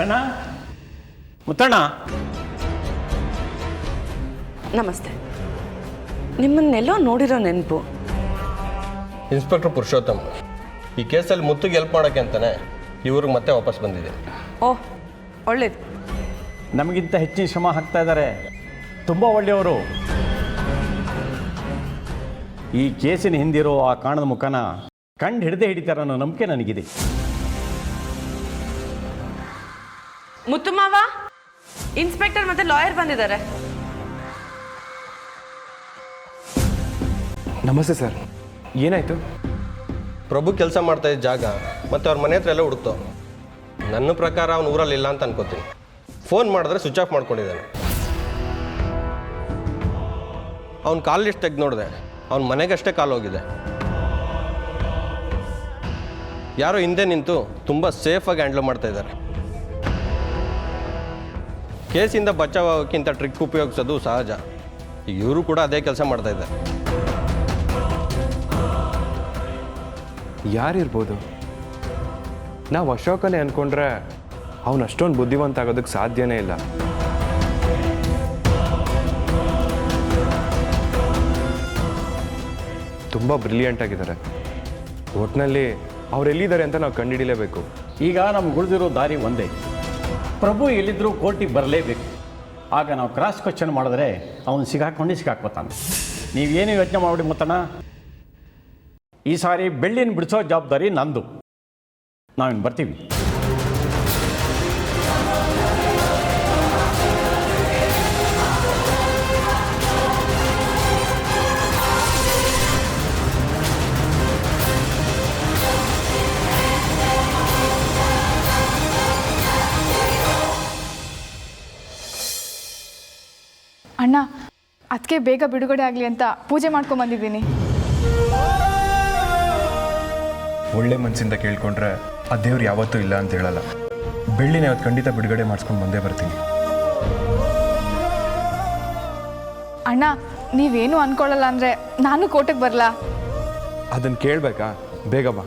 ಮುತ್ತಣ್ಣ ಮುತ್ತಣ್ಣ ನಮಸ್ತೆ. ನಿಮ್ಮನ್ನೆಲ್ಲೋ ನೋಡಿರೋ ನೆನಪು. ಇನ್ಸ್ಪೆಕ್ಟರ್ ಪುರುಷೋತ್ತಮ್, ಈ ಕೇಸಲ್ಲಿ ಮುತ್ತಿಗೆ ಹೆಲ್ಪ್ ಮಾಡೋಕ್ಕೆ ಅಂತಾನೆ ಇವ್ರಿಗೆ ಮತ್ತೆ ವಾಪಸ್ ಬಂದಿದೆ. ಓಹ್, ಒಳ್ಳೇದು. ನಮಗಿಂತ ಹೆಚ್ಚಿನ ಶ್ರಮ ಹಾಕ್ತಾ ಇದ್ದಾರೆ. ತುಂಬ ಒಳ್ಳೆಯವರು. ಈ ಕೇಸಿನ ಹಿಂದಿರೋ ಆ ಕಾಣದ ಮುಖನ ಕಂಡು ಹಿಡಿತಾರೆ ಅನ್ನೋ ನಂಬಿಕೆ ನನಗಿದೆ. ಮುತ್ತುಮಾವ, ಇನ್ಸ್ಪೆಕ್ಟರ್ ಮತ್ತೆ ಲಾಯರ್ ಬಂದಿದ್ದಾರೆ. ನಮಸ್ತೆ ಸರ್. ಏನಾಯಿತು? ಪ್ರಭು ಕೆಲಸ ಮಾಡ್ತಾ ಇದ್ದ ಜಾಗ ಮತ್ತು ಅವ್ರ ಮನೆ ಹತ್ರ ಎಲ್ಲ ಹುಡುಕ್ತು. ನನ್ನ ಪ್ರಕಾರ ಅವ್ನು ಊರಲ್ಲಿ ಇಲ್ಲ ಅಂತ ಅನ್ಕೋತೀನಿ. ಫೋನ್ ಮಾಡಿದ್ರೆ ಸ್ವಿಚ್ ಆಫ್ ಮಾಡ್ಕೊಂಡಿದ್ದಾನೆ. ಅವ್ನ ಕಾಲ್ ಲಿಸ್ಟ್ ತೆಗೆದು ನೋಡಿದೆ, ಅವ್ನ ಮನೆಗಷ್ಟೇ ಕಾಲ್ ಹೋಗಿದೆ. ಯಾರೋ ಹಿಂದೆ ನಿಂತು ತುಂಬ ಸೇಫಾಗಿ ಹ್ಯಾಂಡ್ಲ್ ಮಾಡ್ತಾ ಇದ್ದಾರೆ. ಕೇಸಿಂದ ಬಚಾವಾಗೋಕ್ಕಿಂತ ಟ್ರಿಕ್ ಉಪಯೋಗಿಸೋದು ಸಹಜ. ಈಗ ಇವರು ಕೂಡ ಅದೇ ಕೆಲಸ ಮಾಡ್ತಾ ಇದ್ದಾರೆ. ಯಾರಿರ್ಬೋದು? ನಾವು ಅಶೋಕನೇ ಅಂದ್ಕೊಂಡ್ರೆ ಅವನು ಅಷ್ಟೊಂದು ಬುದ್ಧಿವಂತ ಆಗೋದಕ್ಕೆ ಸಾಧ್ಯನೇ ಇಲ್ಲ. ತುಂಬ ಬ್ರಿಲಿಯಂಟ್ ಆಗಿದ್ದಾರೆ. ಒಟ್ಟಿನಲ್ಲಿ ಅವ್ರು ಎಲ್ಲಿದ್ದಾರೆ ಅಂತ ನಾವು ಕಂಡುಹಿಡಿಯಲೇಬೇಕು. ಈಗ ನಮ್ಗೆ ಉಳಿದಿರೋ ದಾರಿ ಒಂದೇ. ಪ್ರಭು ಎಲ್ಲಿದ್ದರೂ ಕೋರ್ಟಿಗೆ ಬರಲೇಬೇಕು. ಆಗ ನಾವು ಕ್ರಾಸ್ ಕ್ವಶನ್ ಮಾಡಿದ್ರೆ ಅವನು ಸಿಕ್ಕಾಕ್ಬೋತಾನೆ. ನೀವೇನು ಯೋಚನೆ ಮಾಡಿ ಮುತ್ತಣ್ಣ, ಈ ಸಾರಿ ಬೆಳ್ಳಿನ ಬಿಡಿಸೋ ಜವಾಬ್ದಾರಿ ನಂದು. ನಾವಿನ್ನು ಬರ್ತೀವಿ. ಅಣ್ಣ, ಅದಕ್ಕೆ ಬೇಗ ಬಿಡುಗಡೆ ಆಗಲಿ ಅಂತ ಪೂಜೆ ಮಾಡ್ಕೊಂಬಂದಿದ್ದೀನಿ. ಒಳ್ಳೆ ಮನಸ್ಸಿಂದ ಕೇಳ್ಕೊಂಡ್ರೆ ಆ ದೇವ್ರು ಯಾವತ್ತೂ ಇಲ್ಲ ಅಂತ ಹೇಳಲ್ಲ. ಬೆಳ್ಳಿನ ಅವತ್ತು ಖಂಡಿತ ಬಿಡುಗಡೆ ಮಾಡಿಸ್ಕೊಂಡು ಬಂದೇ ಬರ್ತೀನಿ. ಅಣ್ಣ, ನೀವೇನು ಅಂದ್ಕೊಳ್ಳಲ್ಲ ಅಂದರೆ ನಾನು ಕೋರ್ಟಿಗೆ ಬರಲಾ? ಅದನ್ನು ಕೇಳಬೇಕಾ? ಬೇಗ ಬಾ.